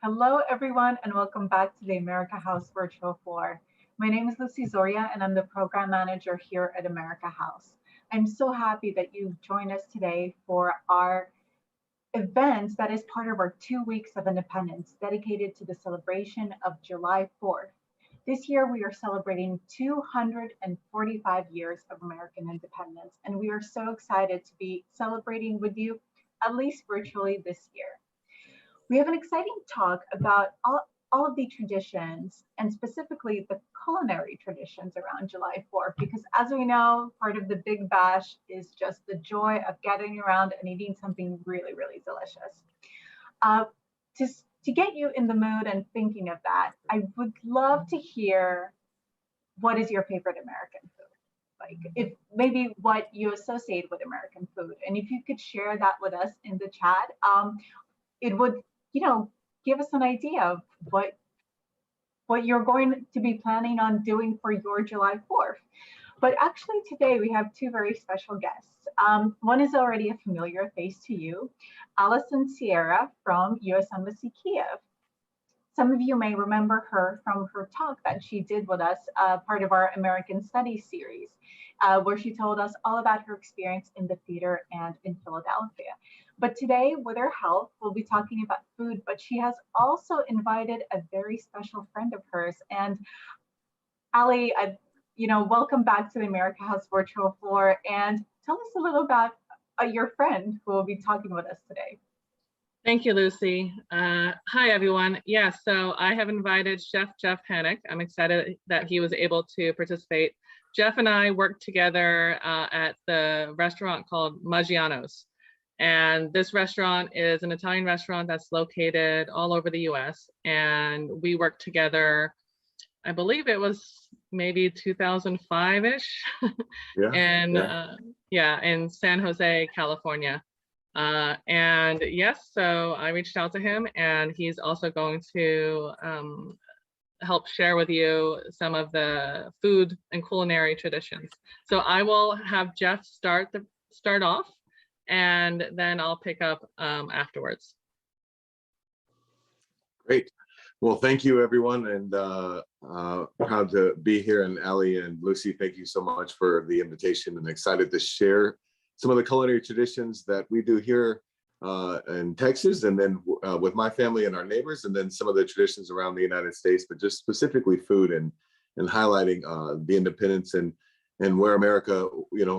Hello, everyone, and welcome back to the America House Virtual Floor. My name is Lucy Zoria, and I'm the program manager here at America House. I'm so happy that you've joined us today for our event that is part of our 2 weeks of independence dedicated to the celebration of July 4th. This year, we are celebrating 245 years of American independence, and we are so excited to be celebrating with you, at least virtually this year. We have an exciting talk about all of the traditions and specifically the culinary traditions around July 4th, because as we know, part of the Big Bash is just the joy of gathering around and eating something really, really delicious. Uh, to, to get you in the mood and thinking of that, I would love to hear what is your favorite American food? Like if maybe what you associate with American food. And if you could share that with us in the chat, it would give us an idea of what you're going to be planning on doing for your July 4th. But actually today we have two very special guests. One is already a familiar face to you, Alison Sierra from U.S. Embassy Kyiv. Some of you may remember her from her talk that she did with us, part of our American Studies series, where she told us all about her experience in the theater and in Philadelphia. But today, with her help, we'll be talking about food, but she has also invited a very special friend of hers. And Ali, welcome back to the America House Virtual Floor, and tell us a little about your friend who will be talking with us today. Thank you, Lucy. Hi, everyone. Yes, so I have invited Chef Jeff Hannick. I'm excited that he was able to participate. Jeff and I worked together at the restaurant called Maggiano's. And this restaurant is an Italian restaurant that's located all over the US. And we worked together, I believe it was maybe 2005-ish. In San Jose, California. And yes, so I reached out to him, and he's also going to help share with you some of the food and culinary traditions. So I will have Jeff start off, and then I'll pick up afterwards. Great. Well, thank you, everyone, and proud to be here. And Ali and Lucy, thank you so much for the invitation, and excited to share some of the culinary traditions that we do here in Texas, and then with my family and our neighbors, and then some of the traditions around the United States, but just specifically food and highlighting the independence and where America,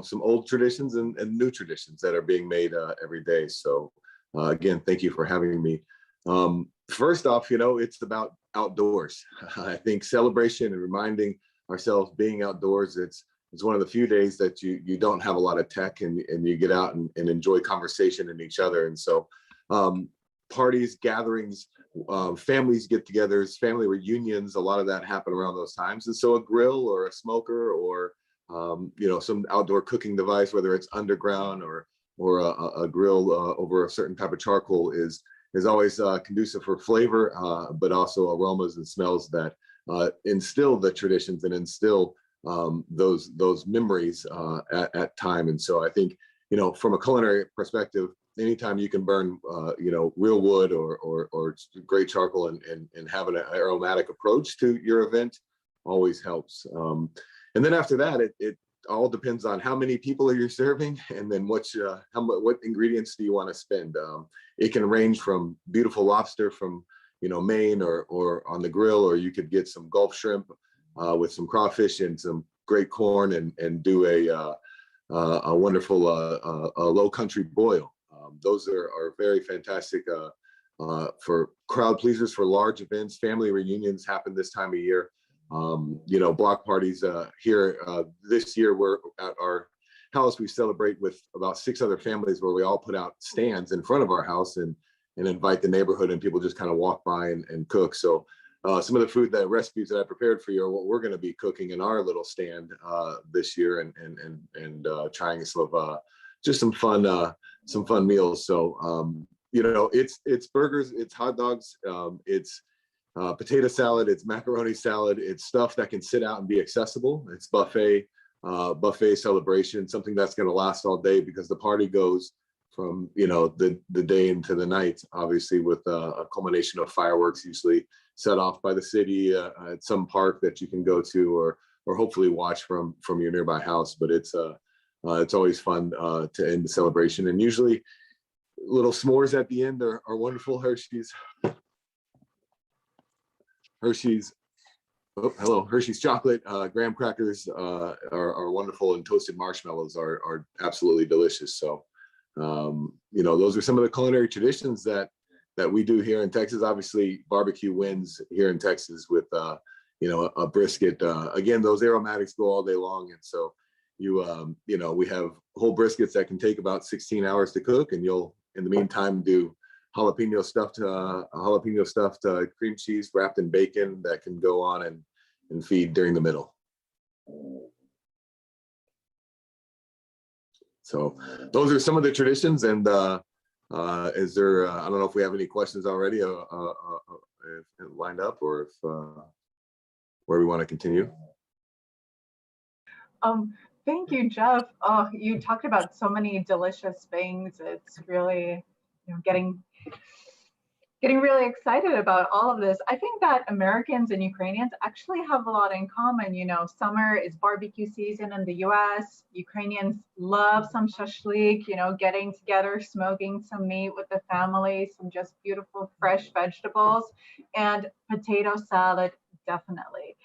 some old traditions and new traditions that are being made every day. So again, thank you for having me. First off, it's about outdoors. I think celebration and reminding ourselves being outdoors, it's one of the few days that you don't have a lot of tech, and you get out and enjoy conversation and each other. And so parties, gatherings, families get-togethers, family reunions, a lot of that happen around those times. And so a grill or a smoker or some outdoor cooking device, whether it's underground or a grill over a certain type of charcoal, is always conducive for flavor, but also aromas and smells that instill the traditions and instill those memories at time. And so I think, from a culinary perspective, anytime you can burn, real wood or great charcoal and have an aromatic approach to your event always helps. And then after that, it all depends on how many people you're serving, and then what ingredients do you want to spend. It can range from beautiful lobster from Maine or on the grill, or you could get some Gulf shrimp with some crawfish and some great corn and do a wonderful low country boil. Those are very fantastic for crowd pleasers for large events. Family reunions happen this time of year. Block parties here this year. We're at our house. We celebrate with about 6 other families where we all put out stands in front of our house and invite the neighborhood, and people just kind of walk by and cook. So some of the recipes that I prepared for you are what we're going to be cooking in our little stand this year, and trying just some fun meals. So it's burgers, it's hot dogs, it's potato salad, it's macaroni salad, it's stuff that can sit out and be accessible. It's buffet celebration, something that's going to last all day, because the party goes the day into the night, obviously with a culmination of fireworks usually set off by the city at some park that you can go to, or hopefully watch from your nearby house. But it's always fun to end the celebration, and usually little s'mores at the end are wonderful. Hershey's chocolate, graham crackers are wonderful, and toasted marshmallows are absolutely delicious. So, those are some of the culinary traditions that we do here in Texas. Obviously, barbecue wins here in Texas with, a brisket. Again, those aromatics go all day long. And so we have whole briskets that can take about 16 hours to cook, and you'll, in the meantime, do jalapeno stuffed cream cheese wrapped in bacon that can go on and feed during the middle. So those are some of the traditions. And is there, I don't know if we have any questions already lined up, or if where we want to continue. Thank you, Jeff. Oh, you talked about so many delicious things. It's really, getting really excited about all of this. I think that Americans and Ukrainians actually have a lot in common. Summer is barbecue season in the US. Ukrainians love some shashlik, getting together, smoking some meat with the family, some just beautiful fresh vegetables, and potato salad, definitely.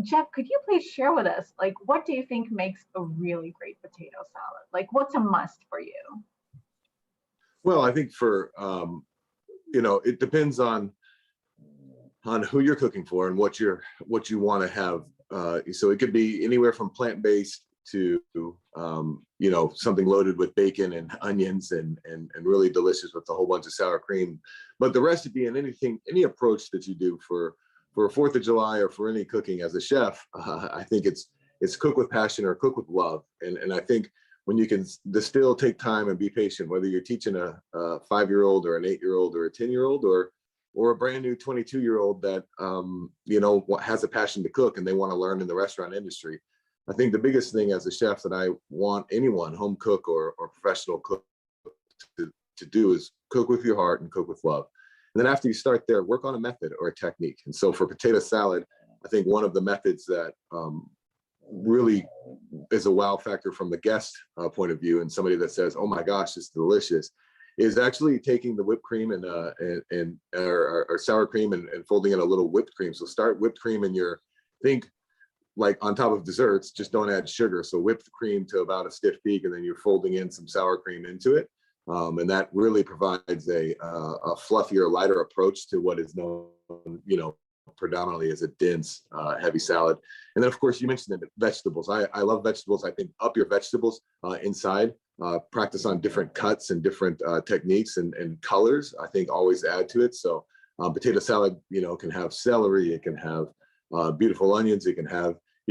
Jeff, could you please share with us, what do you think makes a really great potato salad? What's a must for you? Well, I think for, it depends on who you're cooking for and what you want to have. So it could be anywhere from plant-based to, something loaded with bacon and onions and really delicious with a whole bunch of sour cream. But the recipe and any approach that you do for 4th of July or for any cooking as a chef, I think it's cook with passion or cook with love. And I think when you can distill, take time and be patient, whether you're teaching a 5-year-old or an 8-year-old or a 10-year-old or a brand new 22-year-old that, has a passion to cook and they want to learn in the restaurant industry. I think the biggest thing as a chef that I want anyone, home cook or professional cook, to do is cook with your heart and cook with love. And then after you start there, work on a method or a technique. And so for potato salad, I think one of the methods that really is a wow factor from the guest point of view, and somebody that says, "Oh my gosh, it's delicious," is actually taking the whipped cream or sour cream and folding in a little whipped cream. So start whipped cream in think like on top of desserts, just don't add sugar. So whipped cream to about a stiff peak, and then you're folding in some sour cream into it. And that really provides a fluffier, lighter approach to what is known, predominantly as a dense, heavy salad. And then, of course, you mentioned the vegetables. I love vegetables. I think up your vegetables inside, practice on different cuts and different techniques and colors, I think always add to it. So potato salad, can have celery, it can have beautiful onions, you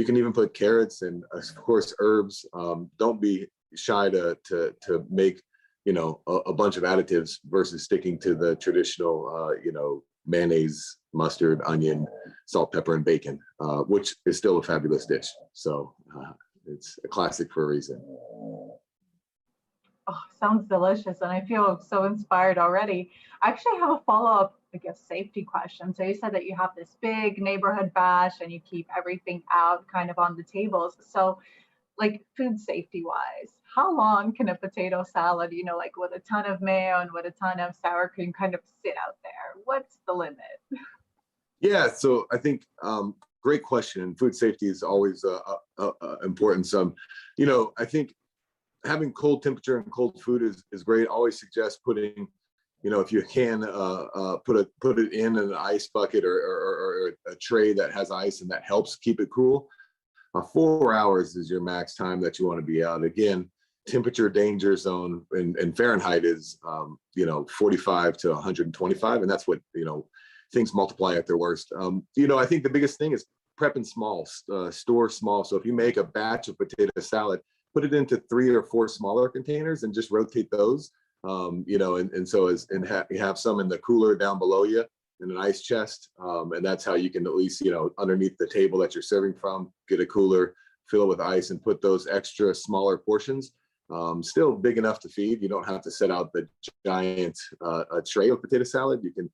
can even put carrots and, of course, herbs. Don't be shy to make a bunch of additives versus sticking to the traditional, mayonnaise, mustard, onion, salt, pepper, and bacon, which is still a fabulous dish. So it's a classic for a reason. Oh, sounds delicious. And I feel so inspired already. I actually have a follow-up, safety question. So you said that you have this big neighborhood bash and you keep everything out kind of on the tables. So food safety wise, how long can a potato salad, with a ton of mayo and with a ton of sour cream kind of sit out there? What's the limit? Yeah, so I think great question. Food safety is always important. I think having cold temperature and cold food is great. I always suggest putting, if you can, put it in an ice bucket or a tray that has ice, and that helps keep it cool. 4 hours is your max time that you want to be out. Again, temperature danger zone in Fahrenheit is 45 to 125, and that's what things multiply at their worst. I think the biggest thing is prepping small, store small. So if you make a batch of potato salad, put it into 3 or 4 smaller containers and just rotate those. You have some in the cooler down below you in an ice chest, and that's how you can at least underneath the table that you're serving from, get a cooler, fill it with ice, and put those extra smaller portions still big enough to feed. You don't have to set out the giant tray of potato salad. You can,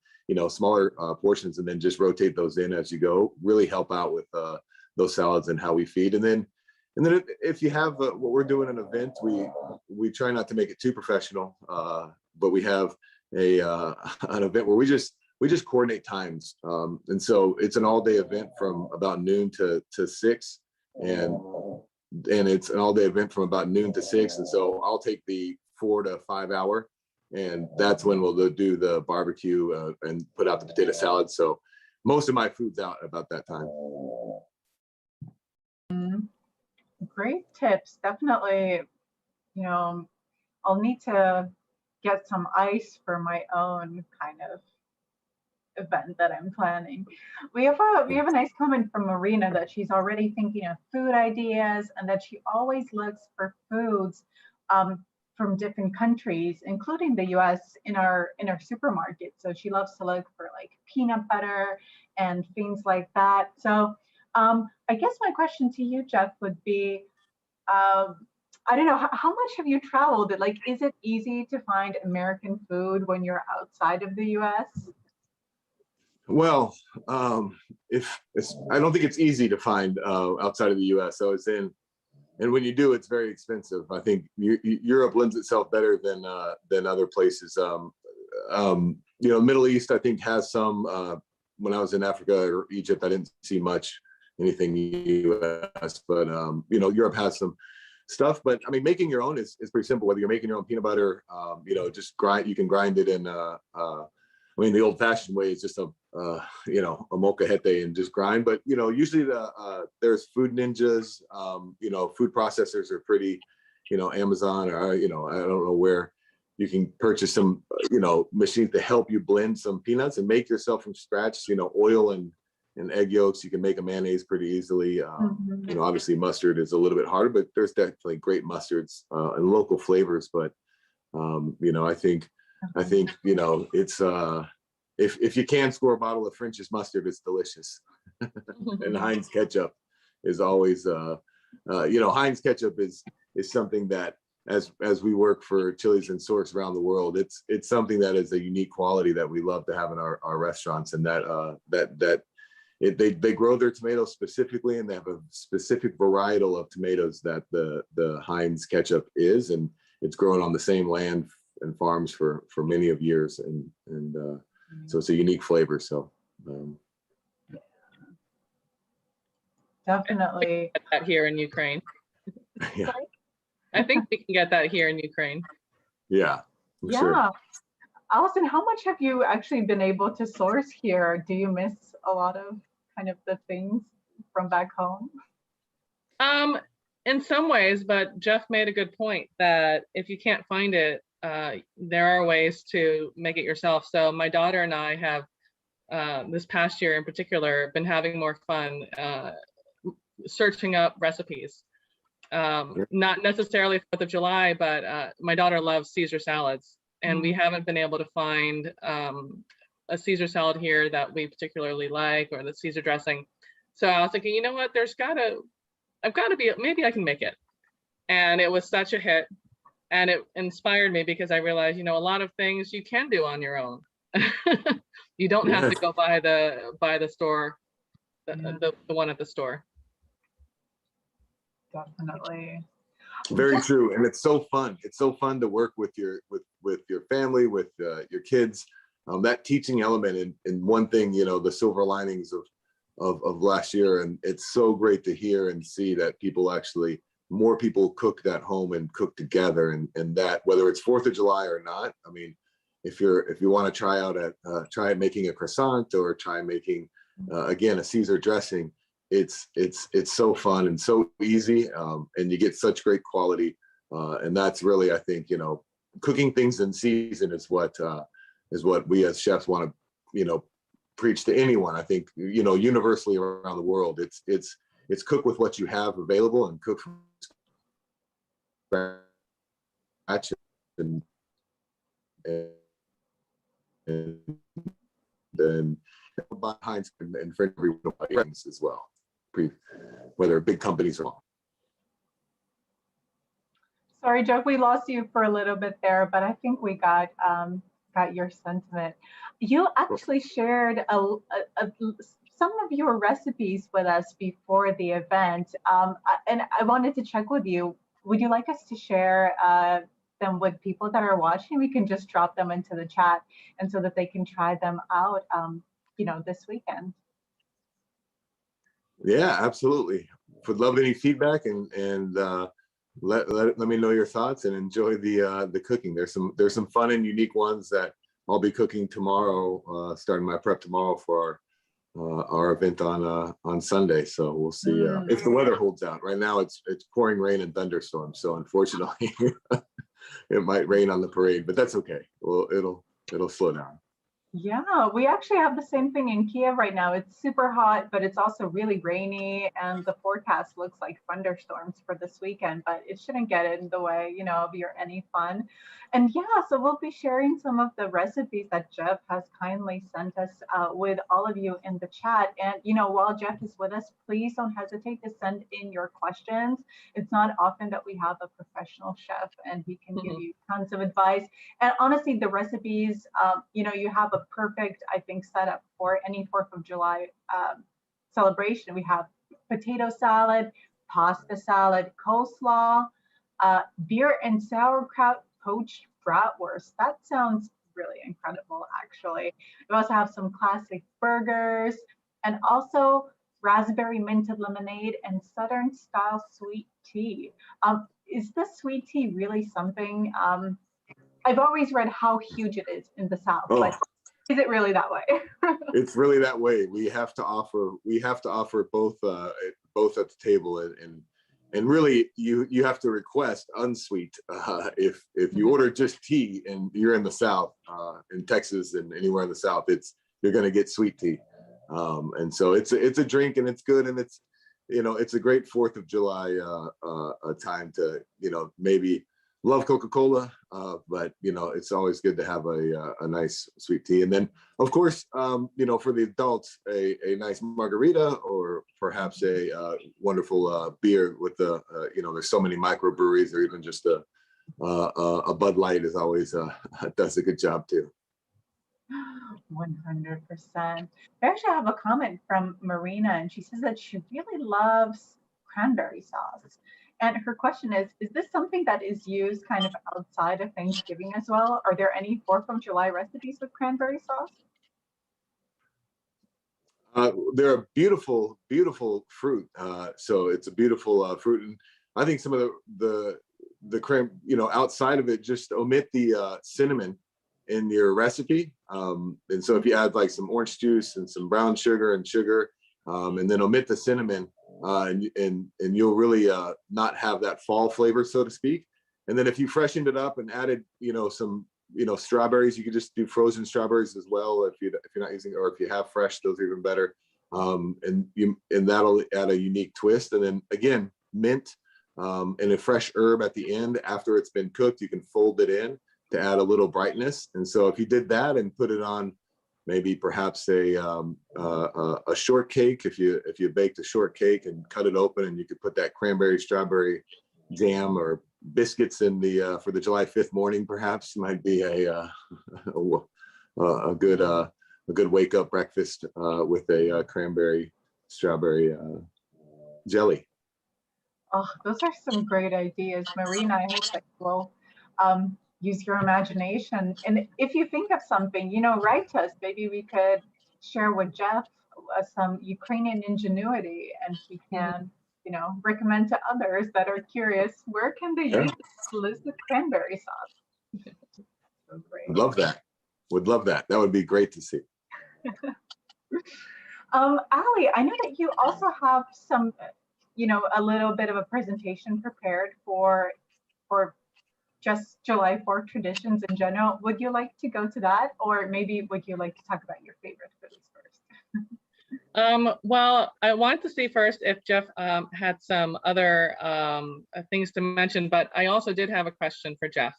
smaller portions, and then just rotate those in as you go. Really help out with those salads and how we feed. And then if you have what we're doing, an event, we try not to make it too professional, but we have an event where we just coordinate times, and so it's an all-day event from about noon to 6, and it's an all-day event from about noon to 6. And so I'll take the 4 to 5 hour, and that's when we'll do the barbecue and put out the potato salad. So most of my food's out about that time. Great tips. Definitely, I'll need to get some ice for my own kind of event that I'm planning. We have a nice comment from Marina that she's already thinking of food ideas, and that she always looks for foods from different countries, including the US, in our supermarket. So she loves to look for like peanut butter and things like that. So I guess my question to you, Jeff, would be, I don't know, how much have you traveled? Like, is it easy to find American food when you're outside of the US? Well, I don't think it's easy to find outside of the US. So and when you do, it's very expensive. I think Europe lends itself better than other places. Middle East, I think, has some. When I was in Africa or Egypt, I didn't see anything US, but Europe has some stuff. But I mean, making your own is pretty simple. Whether you're making your own peanut butter, just grind. You can grind it in. The old-fashioned way is just a molcajete and just grind. But usually there's food ninjas. Food processors are pretty. Amazon, or I don't know where you can purchase some machines to help you blend some peanuts and make yourself from scratch. Oil and egg yolks. You can make a mayonnaise pretty easily. Obviously mustard is a little bit harder, but there's definitely great mustards and local flavors. But I think it's if you can score a bottle of French's mustard, it's delicious. And Heinz ketchup is always Heinz ketchup is something that as we work for Chili's and Source around the world, it's something that is a unique quality that we love to have in our restaurants, and they grow their tomatoes specifically, and they have a specific varietal of tomatoes that the Heinz ketchup is, and it's grown on the same land and farms for many of years, and so it's a unique flavor. So definitely that here in Ukraine. Yeah. I think we can get that here in Ukraine. Yeah. Yeah. Sure. Alison, how much have you actually been able to source here? Do you miss a lot of kind of the things from back home? In some ways, but Jeff made a good point that if you can't find it, there are ways to make it yourself. So my daughter and I have, this past year in particular, been having more fun searching up recipes. Not necessarily 4th of July, but my daughter loves Caesar salads, and we haven't been able to find a Caesar salad here that we particularly like, or the Caesar dressing. So I was thinking, you know what, I've got to be, maybe I can make it. And it was such a hit, and it inspired me because I realized, a lot of things you can do on your own. You don't have to go buy the store, the one at the store. Definitely. Very true, and it's so fun. It's so fun to work with your family, with your kids. That teaching element, and one thing, the silver linings of last year, and it's so great to hear and see that more people cooked at home and cook together, and that whether it's 4th of July or not. I mean, if you want to try making a croissant, or try making again a Caesar dressing, it's so fun and so easy, and you get such great quality, and that's really, I think, cooking things in season is what we as chefs want to preach to anyone. I think universally around the world, it's cook with what you have available, and cook from scratch, and then behind and for everyone as well, whether big companies or not. Sorry, Jeff, we lost you for a little bit there, but I think we got your sentiment. You actually shared some of your recipes with us before the event, and I wanted to check with you. Would you like us to share them with people that are watching? We can just drop them into the chat, and so that they can try them out, this weekend. Yeah, absolutely. Would love any feedback, and let me know your thoughts, and enjoy the cooking. There's some fun and unique ones that I'll be cooking tomorrow, starting my prep tomorrow for our event on Sunday. So we'll see if the weather holds out. Right now it's pouring rain and thunderstorms, so unfortunately it might rain on the parade, but that's okay. Well, it'll slow down. Yeah, we actually have the same thing in Kyiv right now. It's super hot, but it's also really rainy, and the forecast looks like thunderstorms for this weekend, but it shouldn't get in the way, of your any fun. And yeah, so we'll be sharing some of the recipes that Jeff has kindly sent us with all of you in the chat. And, while Jeff is with us, please don't hesitate to send in your questions. It's not often that we have a professional chef and he can give you tons of advice. And honestly, the recipes, you have a perfect, I think, setup for any 4th of July celebration. We have potato salad, pasta salad, coleslaw, beer and sauerkraut, poached bratwurst. That sounds really incredible, actually. We also have some classic burgers, and also raspberry minted lemonade and Southern style sweet tea. Is the sweet tea really something? I've always read how huge it is in the South, but is it really that way? It's really that way. We have to offer both at the table, and really you have to request unsweet. If you order just tea and you're in the South, in Texas and anywhere in the South, you're going to get sweet tea. And so it's a drink, and it's good, and it's a great 4th of July time to maybe love Coca-Cola, but it's always good to have a nice sweet tea. And then of course, for the adults, a nice margarita, or perhaps a wonderful beer with there's so many microbreweries, or even just a Bud Light is always does a good job too. 100%. I actually have a comment from Marina, and she says that she really loves cranberry sauce. And her question is this something that is used kind of outside of Thanksgiving as well? Are there any 4th of July recipes with cranberry sauce? They're a beautiful, beautiful fruit. So it's a beautiful fruit. And I think some of the cran, outside of it, just omit the cinnamon in your recipe. And so if you add like some orange juice and some brown sugar, and then omit the cinnamon, and you'll really not have that fall flavor, so to speak. And then if you freshened it up and added some strawberries, you could just do frozen strawberries as well, if you're not using, or if you have fresh, those are even better. And that'll add a unique twist. And then again, mint and a fresh herb at the end after it's been cooked, you can fold it in to add a little brightness. And so if you did that and put it on maybe perhaps a shortcake, if you baked a shortcake and cut it open, and you could put that cranberry strawberry jam or biscuits in the for the July 5th morning, perhaps might be a good wake up breakfast with a cranberry strawberry jelly. Oh, those are some great ideas, Marina. I hope that you'll use your imagination. And if you think of something, write to us. Maybe we could share with Jeff some Ukrainian ingenuity, and he can, recommend to others that are curious, where can they use exclusive cranberry sauce? So great. Love that. Would love that. That would be great to see. Ali, I know that you also have some, a little bit of a presentation prepared for just July 4th traditions in general. Would you like to go to that, or maybe would you like to talk about your favorite foods first? Well, I wanted to see first if Jeff had some other things to mention, but I also did have a question for Jeff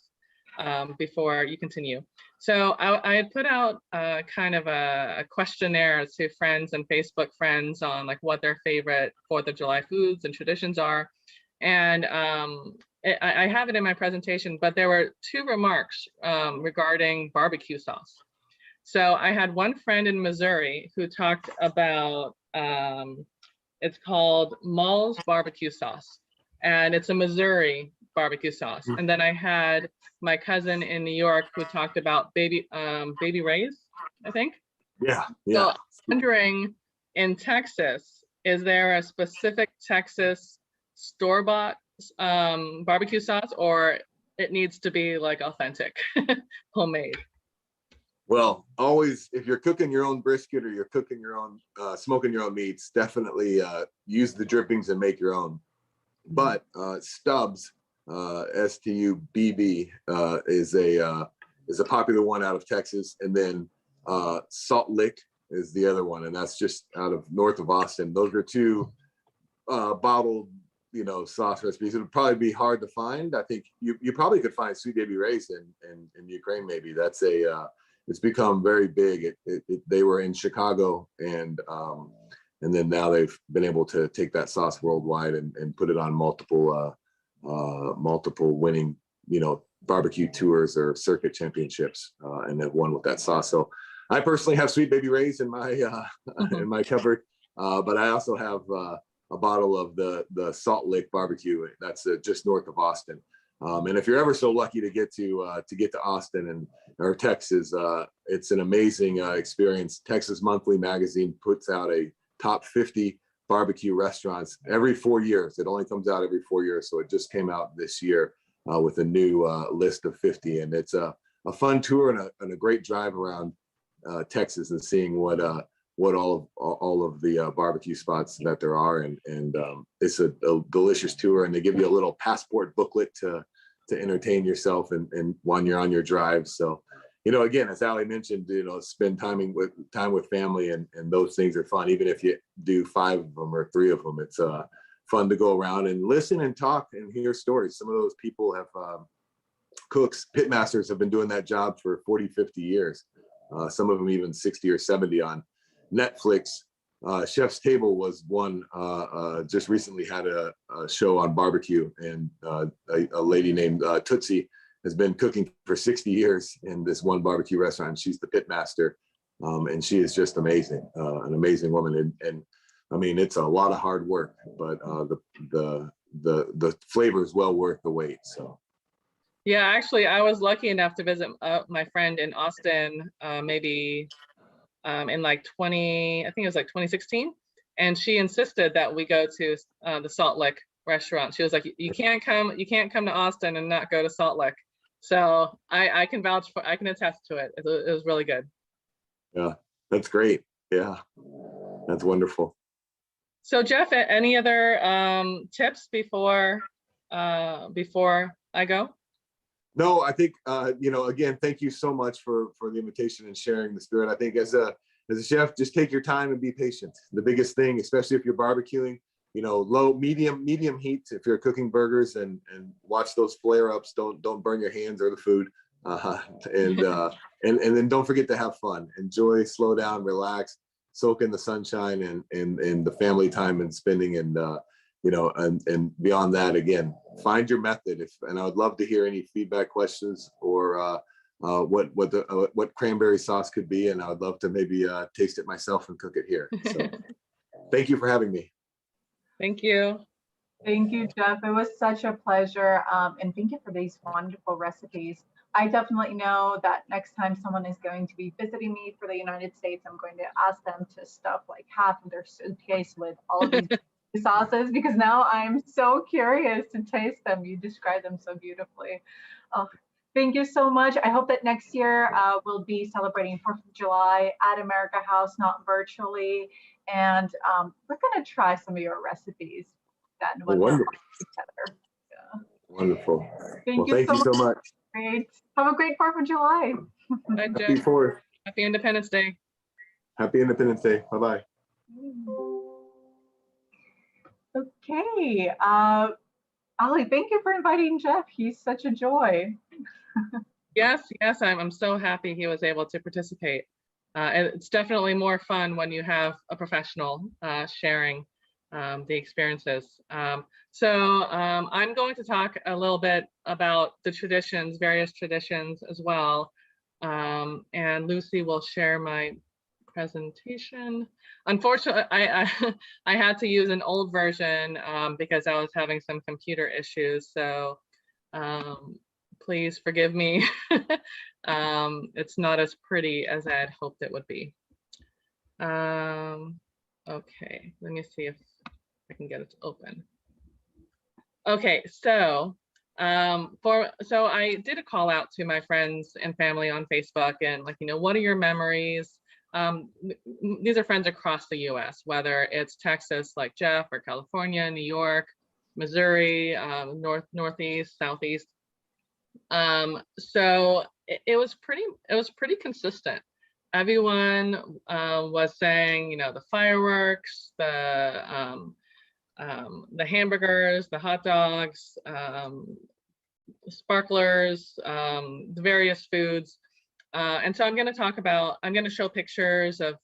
before you continue. So I had put out kind of a questionnaire to friends and Facebook friends on like what their favorite 4th of July foods and traditions are. And I have it in my presentation, but there were 2 remarks regarding barbecue sauce. So I had one friend in Missouri who talked about, it's called Mall's barbecue sauce, and it's a Missouri barbecue sauce. And then I had my cousin in New York who talked about Baby Ray's, I think. Yeah, So yeah. I'm wondering, in Texas, is there a specific Texas store-bought barbecue sauce, or it needs to be like authentic, homemade? Well, always, if you're cooking your own brisket or you're cooking your own, smoking your own meats, definitely use the drippings and make your own. But Stubbs, STUBB, is a popular one out of Texas, and then Salt Lick is the other one, and that's just out of north of Austin. Those are 2 bottled, sauce recipes. It would probably be hard to find. I think you probably could find Sweet Baby Ray's in Ukraine. Maybe that's it's become very big. They were in Chicago, and then now they've been able to take that sauce worldwide and put it on multiple winning, barbecue tours or circuit championships, and have won with that sauce. So I personally have Sweet Baby Ray's in my in my cupboard, but I also have a bottle of the Salt Lick barbecue. That's just north of Austin. And if you're ever so lucky to get to Austin or Texas, it's an amazing experience. Texas Monthly magazine puts out a top 50 barbecue restaurants every 4 years. It only comes out every 4 years, so it just came out this year with a new list of 50, and it's a fun tour and a great drive around Texas and seeing what all of the barbecue spots that there are, and it's a delicious tour, and they give you a little passport booklet to entertain yourself and when you're on your drive. So, again, as Ali mentioned, spend time with family, and those things are fun. Even if you do 5 of them or 3 of them, it's fun to go around and listen and talk and hear stories. Some of those people have cooks, pitmasters have been doing that job for 40, 50 years. Some of them even 60 or 70 on Netflix. Chef's Table was one, just recently had a show on barbecue, and a lady named Tootsie has been cooking for 60 years in this one barbecue restaurant. She's the pitmaster, and she is just amazing, an amazing woman. And I mean, it's a lot of hard work, but the flavor is well worth the wait. So. Yeah, actually, I was lucky enough to visit my friend in Austin, maybe in like I think it was like 2016, and she insisted that we go to the Salt Lick restaurant. She was like, you can't come to Austin and not go to Salt Lick. So I can vouch for, I can attest to it. It was really good. Yeah, that's great. Yeah, that's wonderful. So Jeff, any other tips before I go? No, I think, again, thank you so much for the invitation and sharing the spirit. I think as a chef, just take your time and be patient. The biggest thing, especially if you're barbecuing, low, medium heat. If you're cooking burgers, and watch those flare ups. Don't burn your hands or the food. And then don't forget to have fun. Enjoy, slow down, relax, soak in the sunshine and the family time and spending, and beyond that, again, find your method. And I would love to hear any feedback, questions, or what cranberry sauce could be. And I would love to maybe taste it myself and cook it here. So thank you for having me. Thank you. Thank you, Jeff. It was such a pleasure. And thank you for these wonderful recipes. I definitely know that next time someone is going to be visiting me for the United States, I'm going to ask them to stuff like half of their suitcase with all of these sauces, because now I'm so curious to taste them. You described them so beautifully. Oh, thank you so much. I hope that next year we'll be celebrating 4th of July at America House, not virtually. And we're going to try some of your recipes then when we're together. Yeah. Wonderful. Thank you so much. Much. Great. Have a great 4th of July. Happy 4th. Happy Independence Day. Happy Independence Day. Bye-bye. Okay. Ali, thank you for inviting Jeff. He's such a joy. Yes, I'm so happy he was able to participate. And it's definitely more fun when you have a professional sharing the experiences. I'm going to talk a little bit about the traditions, various traditions as well. And Lucy will share my presentation. Unfortunately, I had to use an old version because I was having some computer issues. So please forgive me. It's not as pretty as I had hoped it would be. Okay, let me see if I can get it to open. Okay, so I did a call out to my friends and family on Facebook and like, what are your memories? These are friends across the US, whether it's Texas like Jeff or California, New York, Missouri, Northeast, Southeast. So it was pretty consistent. Everyone was saying, the fireworks, the hamburgers, the hot dogs, the sparklers, the various foods. And so I'm going to show pictures of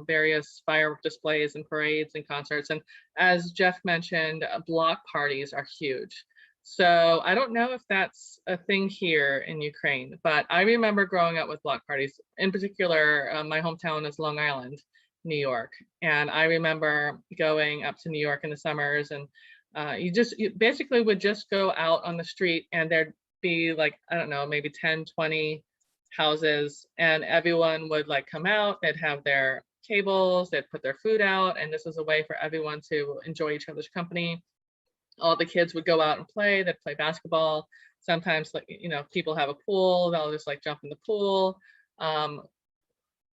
various firework displays and parades and concerts. And as Jeff mentioned, block parties are huge. So I don't know if that's a thing here in Ukraine, but I remember growing up with block parties. In particular, my hometown is Long Island, New York. And I remember going up to New York in the summers, and you basically would just go out on the street and there'd be like, I don't know, maybe 10, 20 houses, and everyone would like come out, they'd have their tables, they'd put their food out, and this was a way for everyone to enjoy each other's company. All the kids would go out and play, they'd play basketball. Sometimes, like, people have a pool, they'll just like jump in the pool. And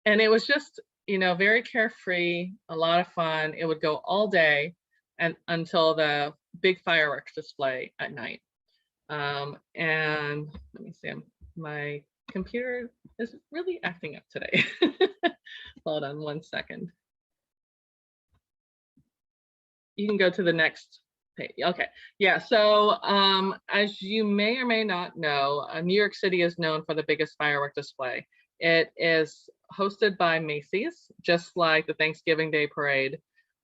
it was just, very carefree, a lot of fun. It would go all day and until the big fireworks display at night. And let me see, my computer is really acting up today. Hold on one second. You can go to the next page. Okay, yeah, so as you may or may not know, New York City is known for the biggest firework display. It is hosted by Macy's, just like the Thanksgiving Day Parade.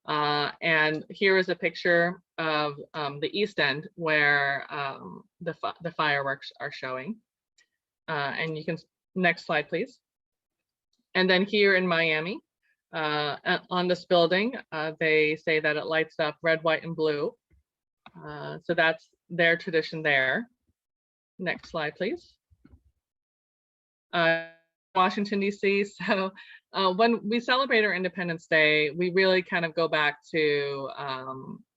And here is a picture of the East End where the fireworks are showing. And you can, next slide, please. And then here in Miami, on this building, they say that it lights up red, white, and blue. So that's their tradition there. Next slide, please. Washington, D.C. So when we celebrate our Independence Day, we really kind of go back to,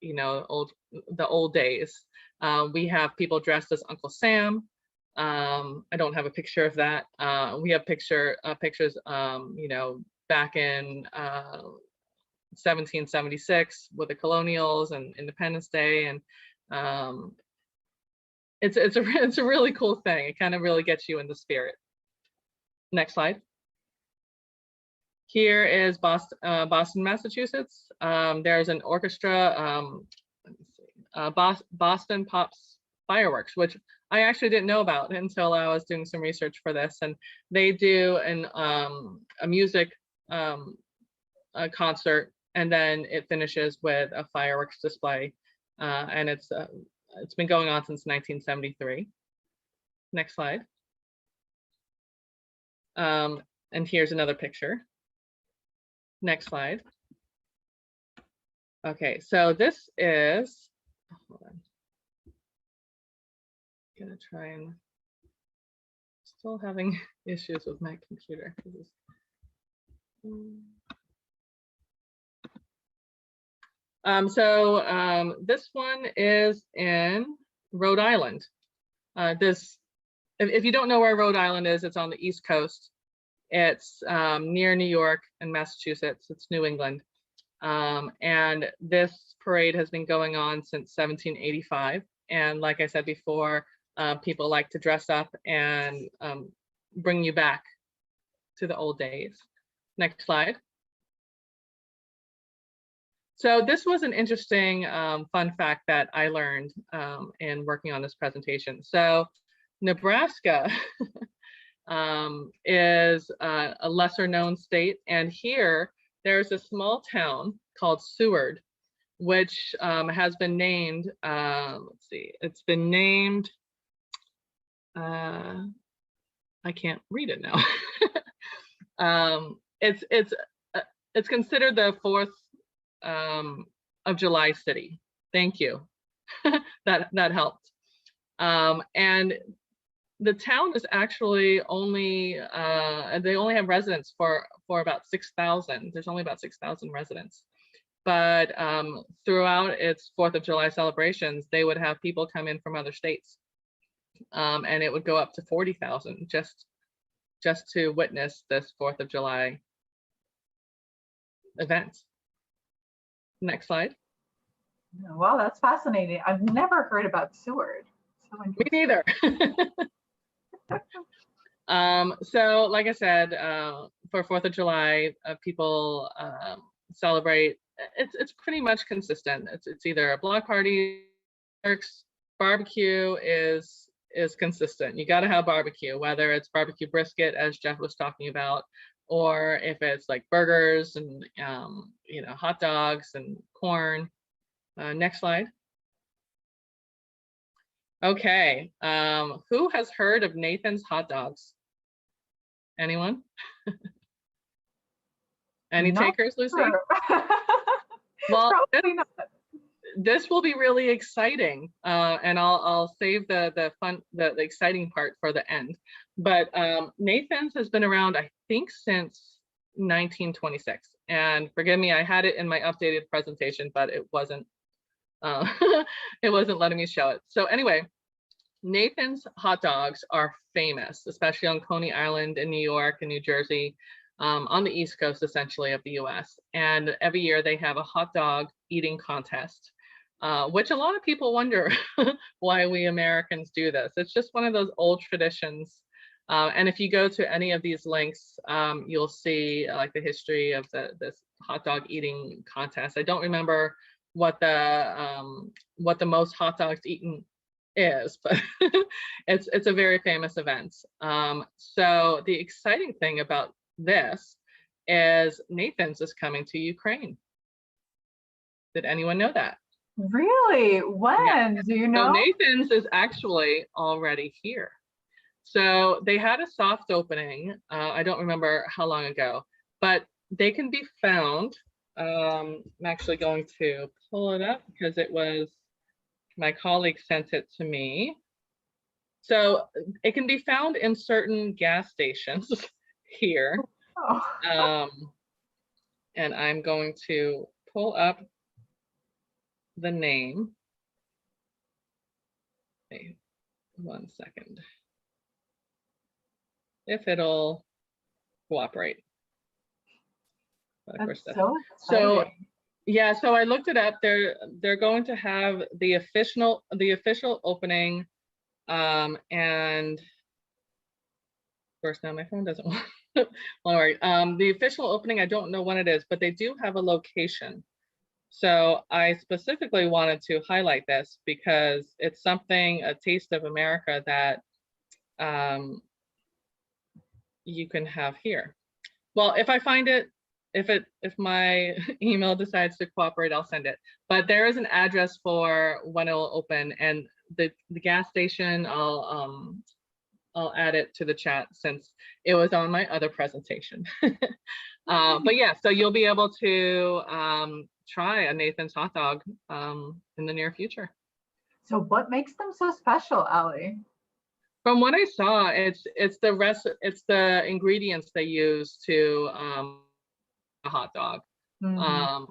the old days. We have people dressed as Uncle Sam. I don't have a picture of that. We have pictures, back in 1776 with the colonials and Independence Day, and it's a really cool thing. It kind of really gets you in the spirit. Next slide. Here is Boston, Massachusetts. There's an orchestra, let me see, Boston Pops Fireworks, which I actually didn't know about until I was doing some research for this. And they do a music concert, and then it finishes with a fireworks display. And it's been going on since 1973. Next slide. And here's another picture. Next slide. Okay, so this is, hold on. Gonna try and, still having issues with my computer. This one is in Rhode Island. If you don't know where Rhode Island is, it's on the East Coast. It's near New York and Massachusetts. It's New England. And this parade has been going on since 1785. And like I said before, people like to dress up and bring you back to the old days. Next slide. So this was an interesting fun fact that I learned in working on this presentation. So Nebraska is a lesser known state, and here there's a small town called Seward, which has been named, let's see, it's been named, I can't read it now. It's considered the 4th of July city. Thank you. that helped. And the town is actually only, they only have residents for about 6,000. There's only about 6,000 residents. But throughout its 4th of July celebrations, they would have people come in from other states. And it would go up to 40,000 just to witness this 4th of July event. Next slide. Wow, that's fascinating. I've never heard about Seward. So me neither. So like I said, for 4th of July, people celebrate. It's pretty much consistent. It's either a block party, barbecue is consistent. You got to have barbecue, whether it's barbecue brisket, as Jeff was talking about, or if it's like burgers and you know, hot dogs and corn. Next slide. Okay, who has heard of Nathan's hot dogs? Anyone? Any takers, Lucy? Sure. Well, this this will be really exciting, and I'll save the exciting part for the end. But Nathan's has been around, I think, since 1926. And forgive me, I had it in my updated presentation, but it wasn't it wasn't letting me show it. So anyway, Nathan's hot dogs are famous, especially on Coney Island in New York and New Jersey, on the East Coast, essentially, of the US. And every year they have a hot dog eating contest, which a lot of people wonder why we Americans do this. It's just one of those old traditions. And if you go to any of these links, you'll see like the history of this hot dog eating contest. I don't remember what the most hot dogs eaten is, but it's a very famous event. So the exciting thing about this is Nathan's is coming to Ukraine. Did anyone know that? Really? When? Yeah. Do you know? So Nathan's is actually already here. So they had a soft opening. I don't remember how long ago, but they can be found. I'm actually going to pull it up because it was, my colleague sent it to me. So it can be found in certain gas stations here. Oh. And I'm going to pull up the name. Okay, 1 second. If it'll cooperate. That's so yeah, so I looked it up. They're going to have the official opening, and of course now my phone doesn't want to worry. The official opening, I don't know when it is, but they do have a location. So I specifically wanted to highlight this because it's something, a taste of America, that you can have here. Well, if I find it, if my email decides to cooperate, I'll send it. But there is an address for when it will open, and the gas station, I'll add it to the chat since it was on my other presentation. But yeah, so you'll be able to try a Nathan's hot dog in the near future. So what makes them so special, Allie? From what I saw, it's the ingredients they use to a hot dog. Mm-hmm.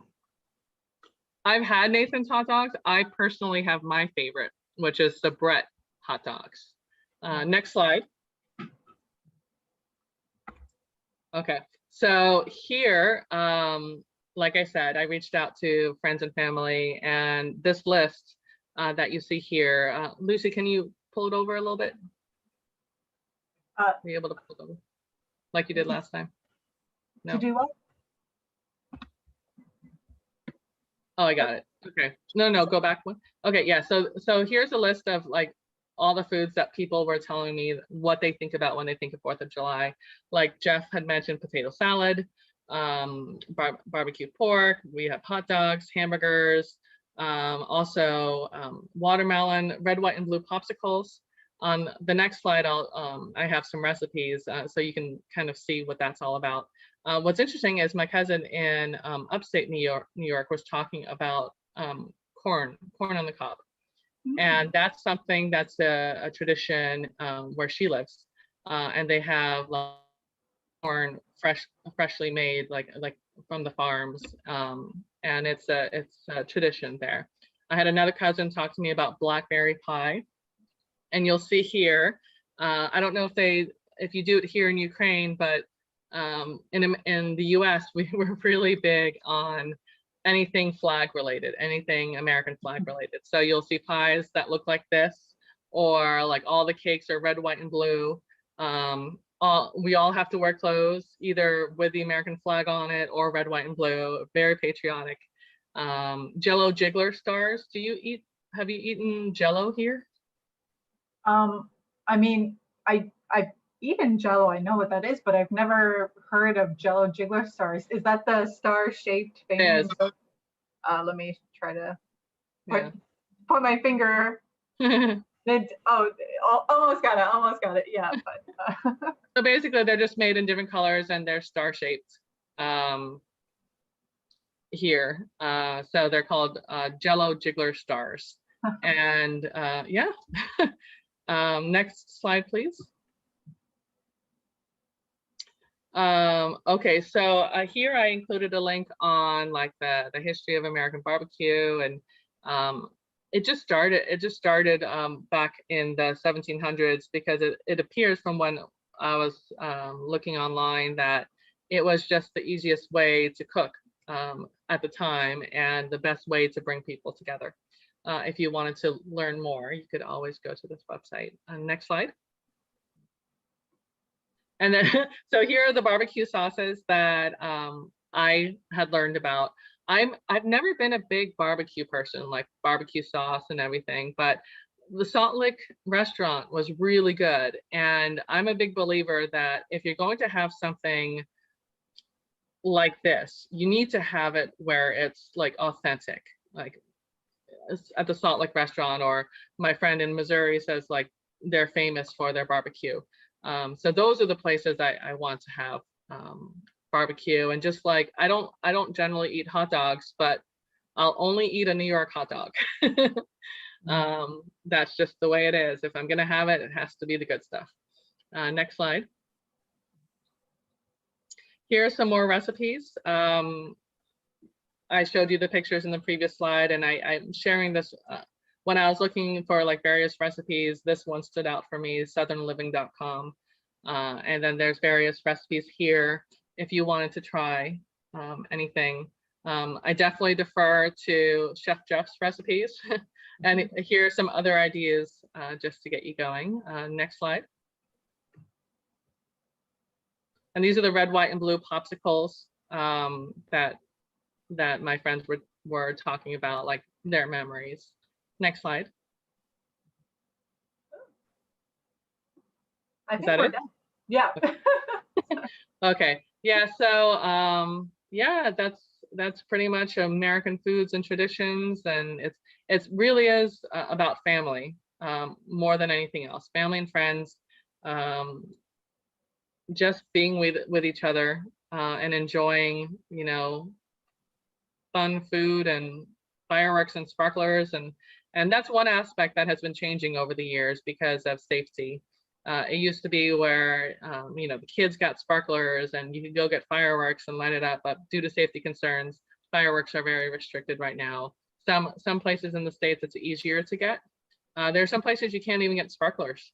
I've had Nathan's hot dogs. I personally have my favorite, which is the Brett hot dogs. Next slide. Okay, so here, like I said, I reached out to friends and family, and this list that you see here, Lucy, can you pull it over a little bit? Are you able to pull it over like you did last time? No. To do what? Oh, I got it. Okay. No, go back one. Okay, yeah. So here's a list of like all the foods that people were telling me what they think about when they think of 4th of July. Like Jeff had mentioned, potato salad, barbecue pork. We have hot dogs, hamburgers, Also watermelon, red, white, and blue popsicles. On the next slide, I have some recipes so you can kind of see what that's all about. What's interesting is my cousin in upstate New York was talking about corn on the cob. And that's something that's a tradition where she lives. And they have corn freshly made, like from the farms. And it's a tradition there. I had another cousin talk to me about blackberry pie. And you'll see here, I don't know if you do it here in Ukraine, but in the US, we were really big on anything flag related, anything American flag related. So you'll see pies that look like this, or like all the cakes are red, white, and blue. We all have to wear clothes either with the American flag on it or red, white, and blue. Very patriotic. Jello jiggler stars. Have you eaten Jello here? I mean, I've eaten Jello. I know what that is, but I've never heard of Jello jiggler stars. Is that the star-shaped thing? It is. Let me try to put my finger. Almost got it. Yeah. But, So basically, they're just made in different colors and they're star-shaped here. So they're called Jello jiggler stars. And yeah. Next slide, please. Okay, so here I included a link on like the history of American barbecue, and it just started back in the 1700s, because it appears from when I was looking online that it was just the easiest way to cook at the time and the best way to bring people together. If you wanted to learn more, you could always go to this website. Next slide. And then, so here are the barbecue sauces that I had learned about. I've never been a big barbecue person, like barbecue sauce and everything, but the Salt Lick restaurant was really good. And I'm a big believer that if you're going to have something like this, you need to have it where it's like authentic, like at the Salt Lick restaurant, or my friend in Missouri says like they're famous for their barbecue. So those are the places I want to have barbecue. And just like I don't generally eat hot dogs, but I'll only eat a New York hot dog. That's just the way it is. If I'm gonna have it, it has to be the good stuff. Next slide. Here are some more recipes. I showed you the pictures in the previous slide, and I'm sharing this when I was looking for like various recipes. This one stood out for me, southernliving.com. And then there's various recipes here if you wanted to try anything. I definitely defer to Chef Jeff's recipes. And here are some other ideas just to get you going. Next slide. And these are the red, white, and blue popsicles that my friends were talking about, like their memories. Next slide. I think we're done. Yeah. Okay. Yeah. So yeah, that's pretty much American foods and traditions, and it really is about family more than anything else. Family and friends, just being with each other and enjoying, you know, fun food and fireworks and sparklers, and that's one aspect that has been changing over the years because of safety. It used to be where you know, the kids got sparklers and you could go get fireworks and light it up, but due to safety concerns, fireworks are very restricted right now. Some places in the States it's easier to get. There are some places you can't even get sparklers.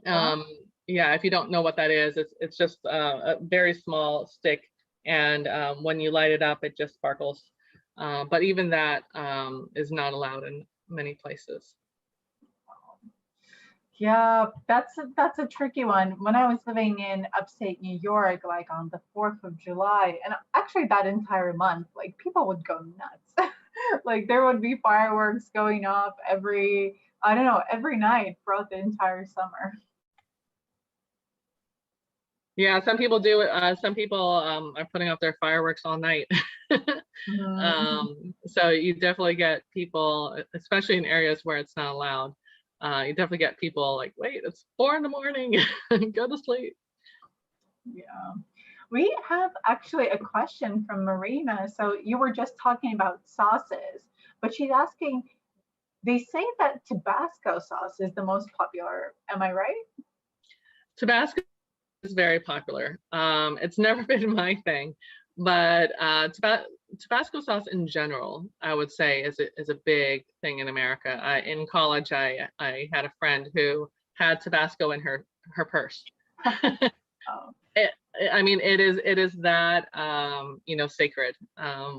Yeah, if you don't know what that is, it's just a very small stick, and when you light it up, it just sparkles. But even that is not allowed in many places. Yeah, that's a tricky one. When I was living in upstate New York, like on the 4th of July, and actually that entire month, like people would go nuts. Like there would be fireworks going off every night throughout the entire summer. Yeah, some people do it. Some people are putting up their fireworks all night. So you definitely get people, especially in areas where it's not allowed. You definitely get people like, wait, it's 4 in the morning, go to sleep. Yeah. We have actually a question from Marina. So you were just talking about sauces, but she's asking, they say that Tabasco sauce is the most popular. Am I right? Tabasco is very popular. It's never been my thing, but Tabasco sauce in general, I would say, is a big thing in America. In college, I had a friend who had Tabasco in her purse. Oh. I mean, it is that sacred.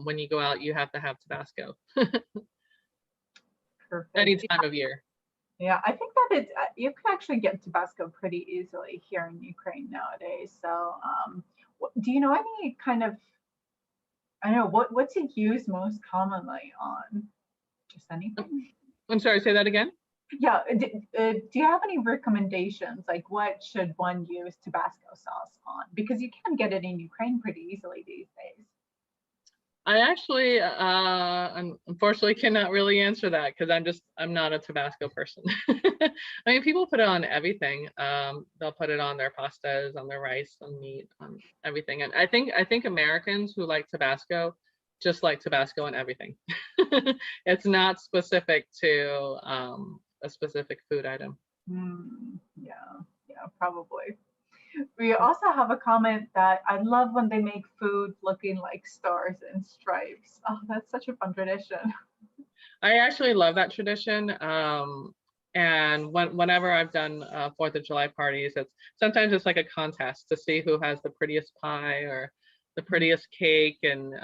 When you go out, you have to have Tabasco. Perfect. Any time of year. Yeah, I think that you can actually get Tabasco pretty easily here in Ukraine nowadays. So, do you know any kind of, I don't know, what's it used most commonly on? Just anything? I'm sorry, say that again? Yeah, do you have any recommendations? Like, what should one use Tabasco sauce on? Because you can get it in Ukraine pretty easily these days. I actually, unfortunately, cannot really answer that because I'm not a Tabasco person. I mean, people put it on everything. They'll put it on their pastas, on their rice, on meat, on everything. And I think Americans who like Tabasco just like Tabasco on everything. It's not specific to a specific food item. Yeah, probably. We also have a comment that I love when they make food looking like stars and stripes. Oh, that's such a fun tradition. I actually love that tradition. And whenever I've done 4th of July parties, sometimes it's like a contest to see who has the prettiest pie or the prettiest cake. And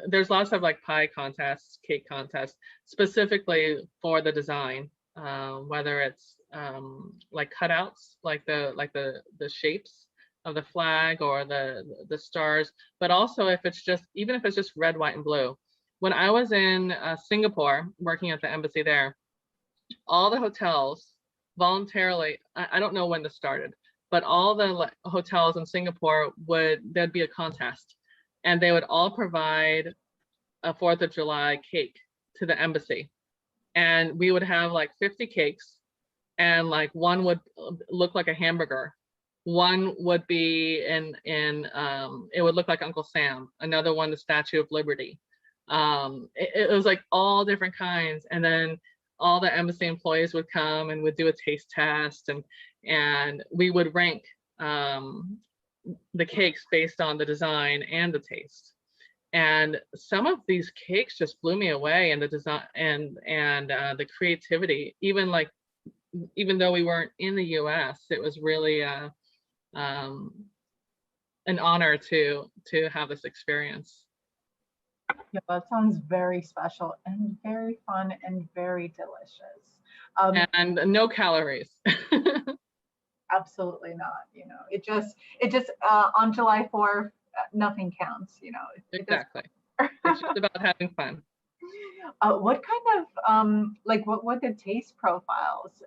there's lots of like pie contests, cake contests, specifically for the design, whether it's like cutouts, like the shapes of the flag or the stars, but also even if it's just red, white, and blue. When I was in Singapore working at the embassy there, all the hotels voluntarily, I don't know when this started, but all the hotels in Singapore there'd be a contest, and they would all provide a 4th of July cake to the embassy, and we would have like 50 cakes. And like one would look like a hamburger, one would be it would look like Uncle Sam, another one the Statue of Liberty. It was like all different kinds, and then all the embassy employees would come and would do a taste test, and we would rank the cakes based on the design and the taste. And some of these cakes just blew me away, and the design and the creativity, even though we weren't in the US, it was really an honor to have this experience. Yeah, that sounds very special and very fun and very delicious. And no calories. Absolutely not. It just on July 4th, nothing counts. Exactly. It's just about having fun. What kind of what the taste profiles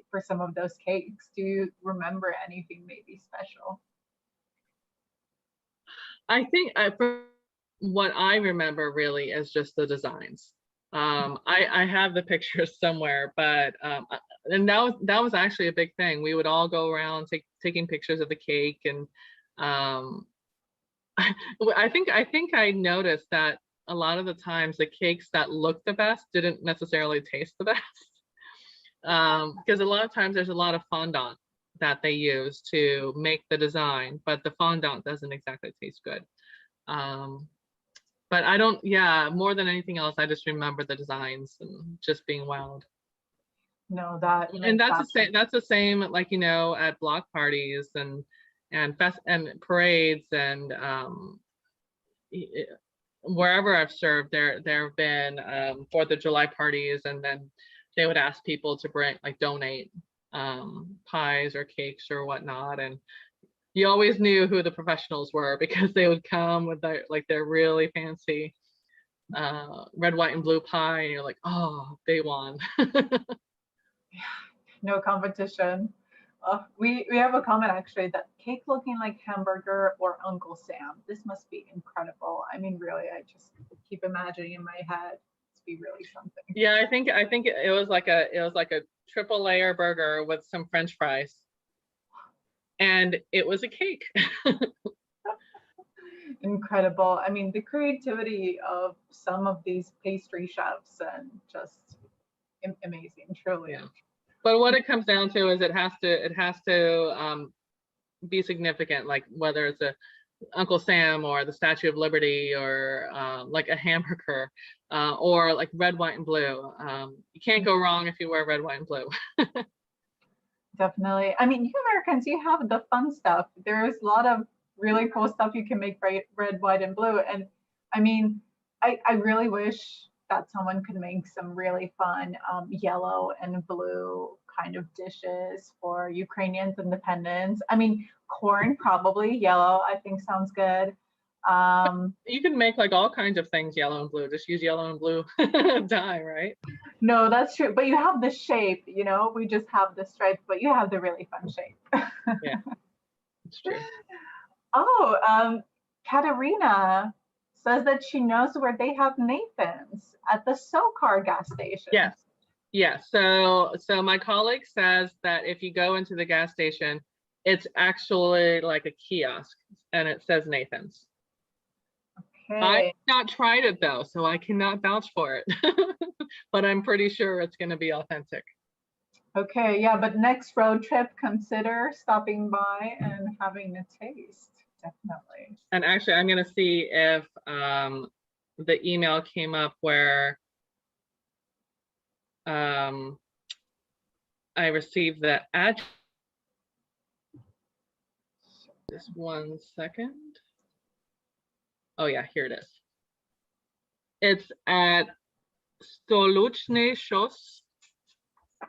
for some of those cakes? Do you remember anything maybe special? I think what I remember really is just the designs. I have the pictures somewhere, but and that was actually a big thing. We would all go around taking pictures of the cake, and I think I noticed that a lot of the times the cakes that looked the best didn't necessarily taste the best. Because a lot of times there's a lot of fondant that they use to make the design, but the fondant doesn't exactly taste good. But I don't, more than anything else, I just remember the designs and just being wowed. No, and that's the same, like, at block parties and parades and wherever I've served, there have been 4th of July parties, and then they would ask people to donate pies or cakes or whatnot, and you always knew who the professionals were because they would come with their really fancy red, white, and blue pie, and you're like, oh, they won. No competition. We have a comment actually that cake looking like hamburger or Uncle Sam. This must be incredible. I mean, really, I just keep imagining in my head to be really something. Yeah, I think it was like a triple layer burger with some French fries, and it was a cake. Incredible. I mean, the creativity of some of these pastry chefs and just amazing, truly. Yeah. But what it comes down to is it has to be significant, like whether it's a Uncle Sam or the Statue of Liberty or like a hamburger or like red, white, and blue. You can't go wrong if you wear red, white, and blue. Definitely. I mean, you Americans, you have the fun stuff. There's a lot of really cool stuff you can make red, white, and blue. And I mean, I really wish that someone could make some really fun yellow and blue kind of dishes for Ukrainians' independence. I mean, corn probably yellow, I think sounds good. You can make like all kinds of things yellow and blue. Just use yellow and blue dye, right? No, that's true. But you have the shape, you know, we just have the stripes, but you have the really fun shape. Yeah, it's true. Oh, Katerina says that she knows where they have Nathan's at the SoCar gas station. Yes. Yeah. So my colleague says that if you go into the gas station, it's actually like a kiosk and it says Nathan's. Okay. I've not tried it though, so I cannot vouch for it, but I'm pretty sure it's going to be authentic. Okay, yeah, but next road trip, consider stopping by and having a taste. Definitely. And actually, I'm going to see if the email came up where I received the address. Just 1 second. Oh yeah, here it is. It's at Stoluchny Shos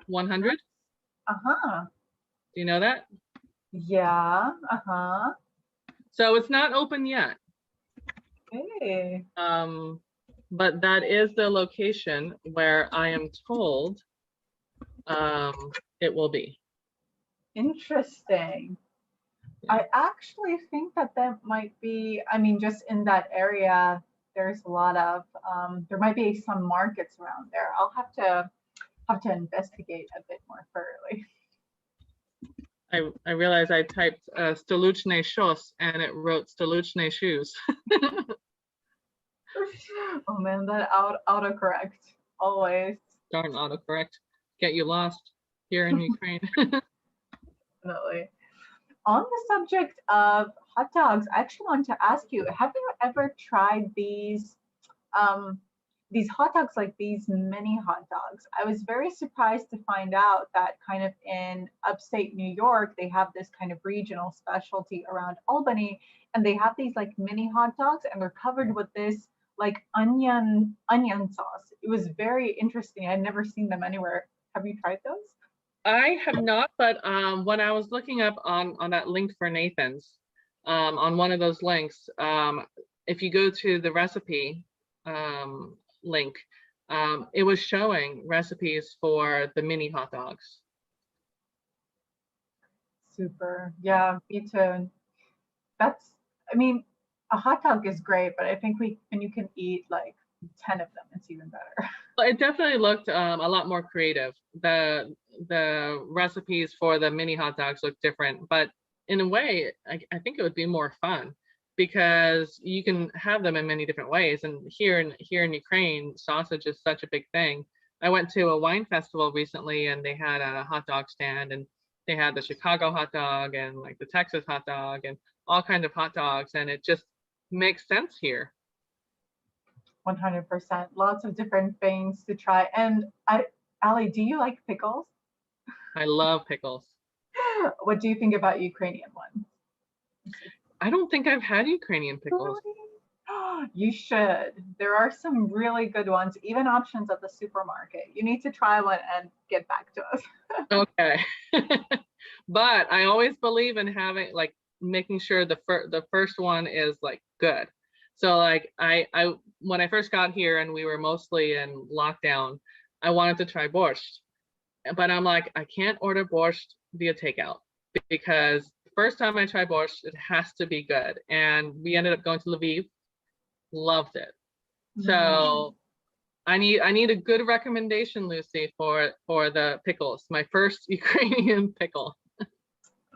100. Uh-huh. Do you know that? Yeah, uh-huh. So it's not open yet. Okay. But that is the location where I am told it will be. Interesting. I actually think that might be, I mean, just in that area, there's a lot of, there might be some markets around there. I'll have to investigate a bit more thoroughly. I realized I typed Stoluchny Shos and it wrote Stoluchny Shoes. Oh man, that autocorrect, always. Darn autocorrect. Get you lost here in Ukraine. Definitely. On the subject of hot dogs, I actually want to ask you, have you ever tried these hot dogs, like these mini hot dogs? I was very surprised to find out that kind of in upstate New York, they have this kind of regional specialty around Albany, and they have these like mini hot dogs and they're covered with this like onion sauce. It was very interesting. I'd never seen them anywhere. Have you tried those? I have not, but when I was looking up on that link for Nathan's, on one of those links, if you go to the recipe link, it was showing recipes for the mini hot dogs. Super. Yeah, me too. That's, I mean, a hot dog is great, but I think when you can eat like 10 of them, it's even better. Well, it definitely looked a lot more creative. The recipes for the mini hot dogs look different, but in a way, I think it would be more fun because you can have them in many different ways. And here in Ukraine, sausage is such a big thing. I went to a wine festival recently and they had a hot dog stand and they had the Chicago hot dog and like the Texas hot dog and all kinds of hot dogs. And it just makes sense here. 100%. Lots of different things to try. And Ali, do you like pickles? I love pickles. What do you think about Ukrainian ones? I don't think I've had Ukrainian pickles. Really? You should. There are some really good ones, even options at the supermarket. You need to try one and get back to us. Okay. But I always believe in having like making sure the first one is like good. So like I when I first got here and we were mostly in lockdown, I wanted to try borscht. But I'm like, I can't order borscht via takeout. because the first time I tried borscht, it has to be good. And we ended up going to Lviv, loved it. So I need a good recommendation, Lucy, for the pickles. My first Ukrainian pickle.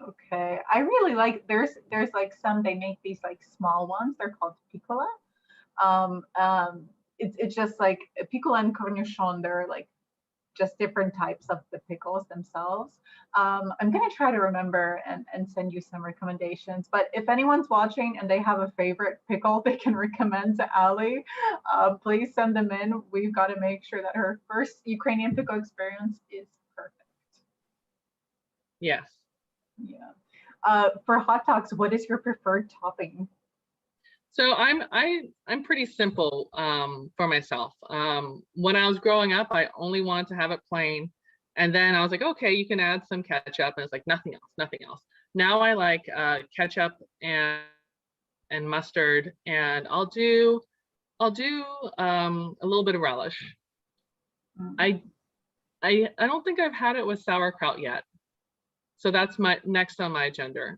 Okay, I really like, there's like some, they make these like small ones, they're called piccola. It's just like piccola and cornichon, they're like just different types of the pickles themselves. I'm gonna try to remember and send you some recommendations, but if anyone's watching and they have a favorite pickle they can recommend to Ali, please send them in. We've got to make sure that her first Ukrainian pickle experience is perfect. Yes. Yeah. For hot dogs, what is your preferred topping? So I'm pretty simple for myself. When I was growing up, I only wanted to have it plain, and then I was like, okay, you can add some ketchup, and it's like nothing else, nothing else. Now I like ketchup and mustard, and I'll do a little bit of relish. I don't think I've had it with sauerkraut yet. So that's my next on my agenda.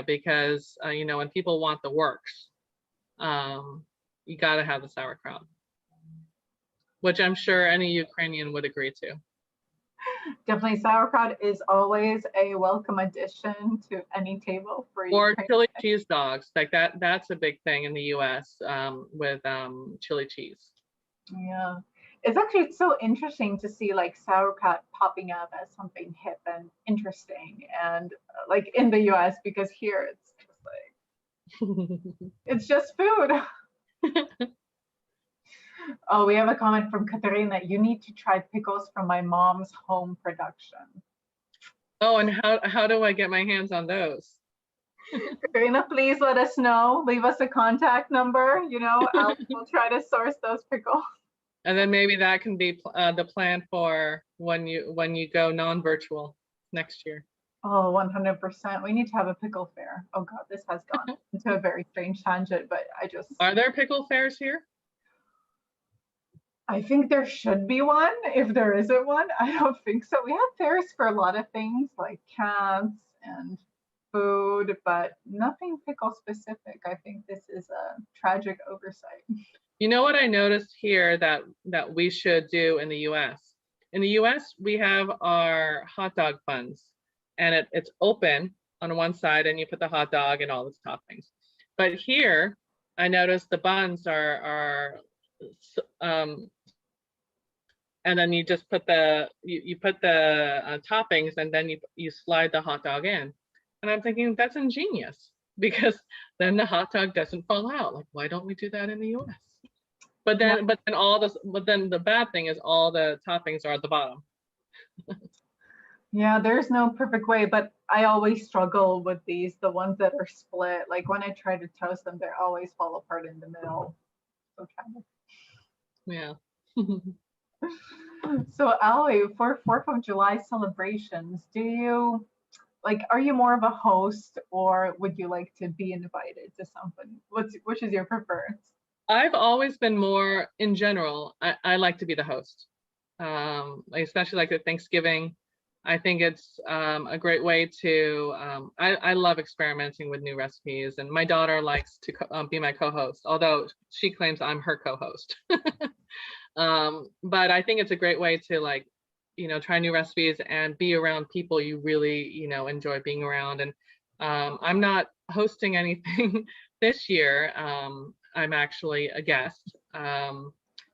Because you know, when people want the works, you got to have the sauerkraut, which I'm sure any Ukrainian would agree to. Definitely, sauerkraut is always a welcome addition to any table for you. Or chili cheese dogs, like that. That's a big thing in the U.S. With chili cheese. Yeah. It's so interesting to see like sauerkraut popping up as something hip and interesting, and like in the US, because here it's just like it's just food. Oh, we have a comment from Katerina. You need to try pickles from my mom's home production. Oh, and how do I get my hands on those? Katerina, please let us know. Leave us a contact number. You know, we'll try to source those pickles. And then maybe that can be the plan for when you go non-virtual next year. Oh, 100%. We need to have a pickle fair. Oh God, this has gone into a very strange tangent, but Are there pickle fairs here? I think there should be one. If there isn't one, I don't think so. We have fairs for a lot of things like cats and food, but nothing pickle specific. I think this is a tragic oversight. You know what I noticed here that we should do in the US? In the US, we have our hot dog buns, and it's open on one side, and you put the hot dog and all the toppings. But here, I noticed the buns are and then you just put you put the toppings, and then you slide the hot dog in. And I'm thinking that's ingenious, because then the hot dog doesn't fall out. Like, why don't we do that in the US? But then the bad thing is all the toppings are at the bottom. Yeah, there's no perfect way, but I always struggle with the ones that are split. Like when I try to toast them, they always fall apart in the middle. So tragic. Yeah. So Ali, for 4th of July celebrations, are you more of a host, or would you like to be invited to something? Which is your preference? I've always been more, in general, I like to be the host, especially like at Thanksgiving. I think it's a great way to, I love experimenting with new recipes, and my daughter likes to be my co-host, although she claims I'm her co-host. But I think it's a great way to, like, you know, try new recipes and be around people you really, you know, enjoy being around. And I'm not hosting anything this year. I'm actually a guest.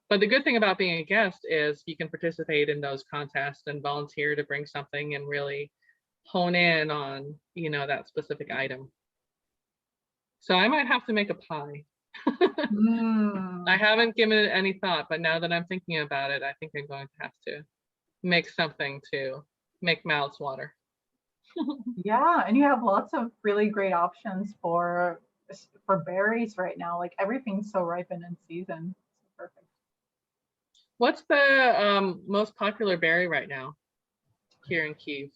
But the good thing about being a guest is you can participate in those contests and volunteer to bring something and really hone in on, you know, that specific item. So I might have to make a pie. I haven't given it any thought, but now that I'm thinking about it, I think I'm going to have to make something to make mouths water. Yeah, and you have lots of really great options for berries right now. Like everything's so ripe and in season. So perfect. What's the most popular berry right now here in Kyiv?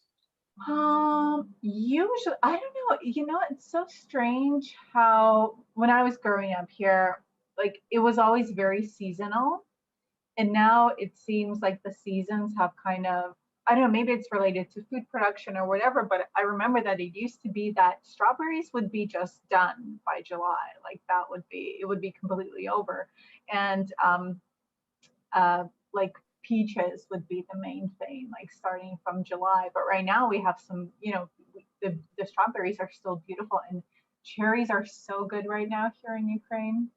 Usually, I don't know. You know, it's so strange how when I was growing up here, like it was always very seasonal, and now it seems like the seasons have kind of, I don't know, maybe it's related to food production or whatever, but I remember that it used to be that strawberries would be just done by July. Like that would be, it would be completely over. And like peaches would be the main thing, like starting from July. But right now we have some, you know, the strawberries are still beautiful, and cherries are so good right now here in Ukraine.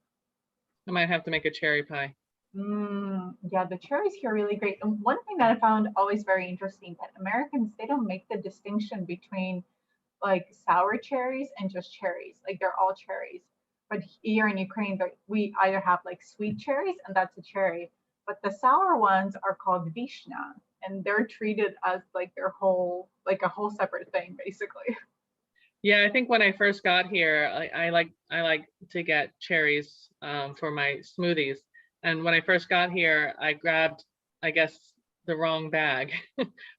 I might have to make a cherry pie. Yeah, the cherries here are really great. And one thing that I found always very interesting, that Americans, they don't make the distinction between like sour cherries and just cherries. Like they're all cherries. But here in Ukraine, we either have like sweet cherries, and that's a cherry, but the sour ones are called vishna, and they're treated as like their whole, like a whole separate thing, basically. Yeah, I think when I first got here, I like to get cherries for my smoothies. And when I first got here, I grabbed, I guess, the wrong bag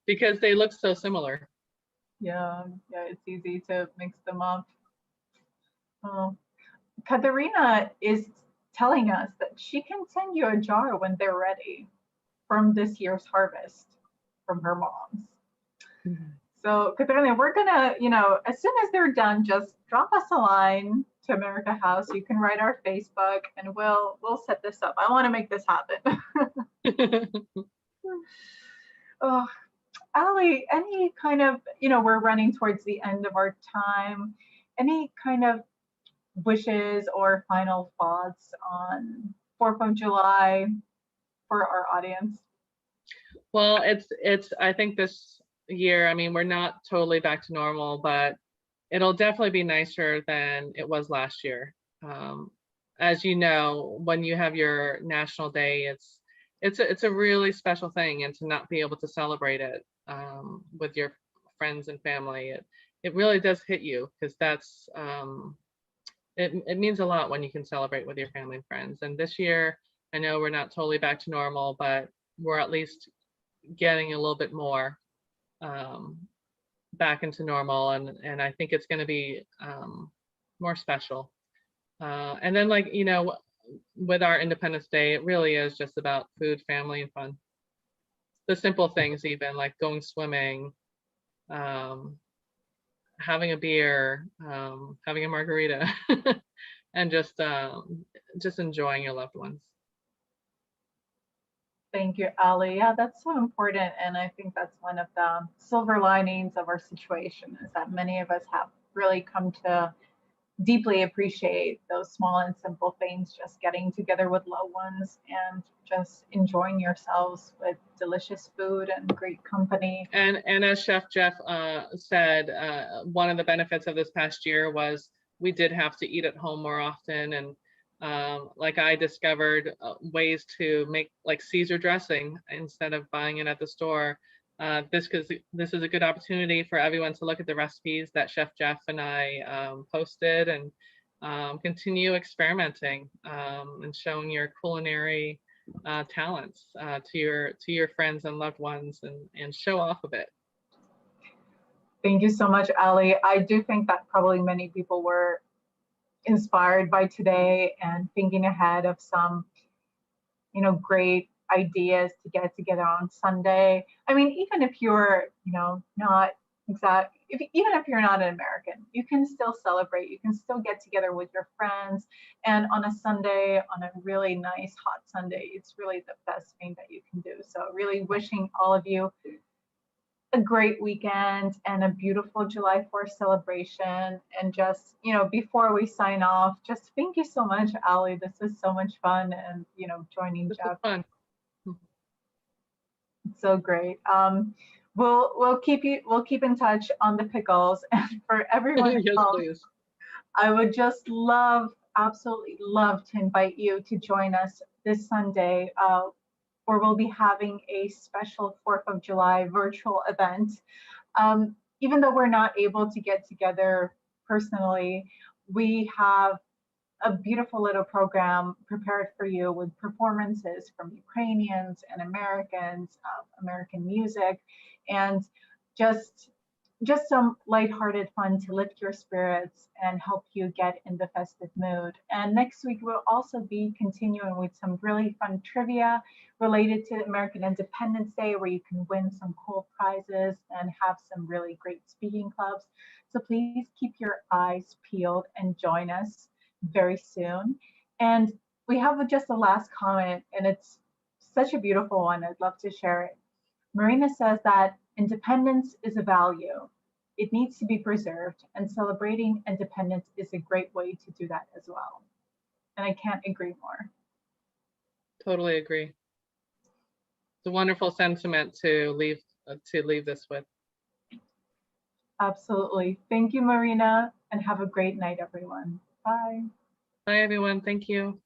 because they look so similar. Yeah, it's easy to mix them up. Oh. Katerina is telling us that she can send you a jar when they're ready from this year's harvest from her mom's. So Katerina, we're gonna, you know, as soon as they're done, just drop us a line to America House. You can write our Facebook, and we'll set this up. I want to make this happen. Oh, Ali, any kind of, you know, we're running towards the end of our time. Any kind of wishes or final thoughts on 4th of July for our audience? Well, it's I think this year, I mean, we're not totally back to normal, but it'll definitely be nicer than it was last year. As you know, when you have your national day, it's a really special thing, and to not be able to celebrate it with your friends and family, it really does hit you, because that's it means a lot when you can celebrate with your family and friends. And this year, I know we're not totally back to normal, but we're at least getting a little bit more back into normal, and I think it's going to be more special. And then, like, you know, with our Independence Day, it really is just about food, family, and fun. The simple things, even like going swimming, having a beer, having a margarita, and just enjoying your loved ones. Thank you, Ali. Yeah, that's so important. And I think that's one of the silver linings of our situation, is that many of us have really come to deeply appreciate those small and simple things, just getting together with loved ones and just enjoying yourselves with delicious food and great company. And as Chef Jeff said, one of the benefits of this past year was we did have to eat at home more often. And like I discovered ways to make like Caesar dressing instead of buying it at the store. This is a good opportunity for everyone to look at the recipes that Chef Jeff and I posted, and continue experimenting and showing your culinary talents to your friends and loved ones, and show off of it. Thank you so much, Ali. I do think that probably many people were inspired by today and thinking ahead of some, you know, great ideas to get together on Sunday. I mean, even if you're, you know, not even if you're not an American, you can still celebrate. You can still get together with your friends. And on a Sunday, on a really nice hot Sunday, it's really the best thing that you can do. So really wishing all of you a great weekend and a beautiful July 4th celebration. And just, you know, before we sign off, just thank you so much, Ali. This was so much fun, and, you know, joining Jeff. Fun. It's so great. We'll keep in touch on the pickles. And for everyone Yes, else, please. I would just absolutely love to invite you to join us this Sunday, where we'll be having a special 4th of July virtual event. Even though we're not able to get together personally, we have a beautiful little program prepared for you with performances from Ukrainians and Americans, American music, and just just some lighthearted fun to lift your spirits and help you get in the festive mood. And next week, we'll also be continuing with some really fun trivia related to American Independence Day, where you can win some cool prizes and have some really great speaking clubs. So please keep your eyes peeled and join us very soon. And we have just a last comment, and it's such a beautiful one. I'd love to share it. Marina says that independence is a value. It needs to be preserved, and celebrating independence is a great way to do that as well. And I can't agree more. Totally agree. It's a wonderful sentiment to leave this with. Absolutely. Thank you, Marina, and have a great night, everyone. Bye. Bye, everyone. Thank you.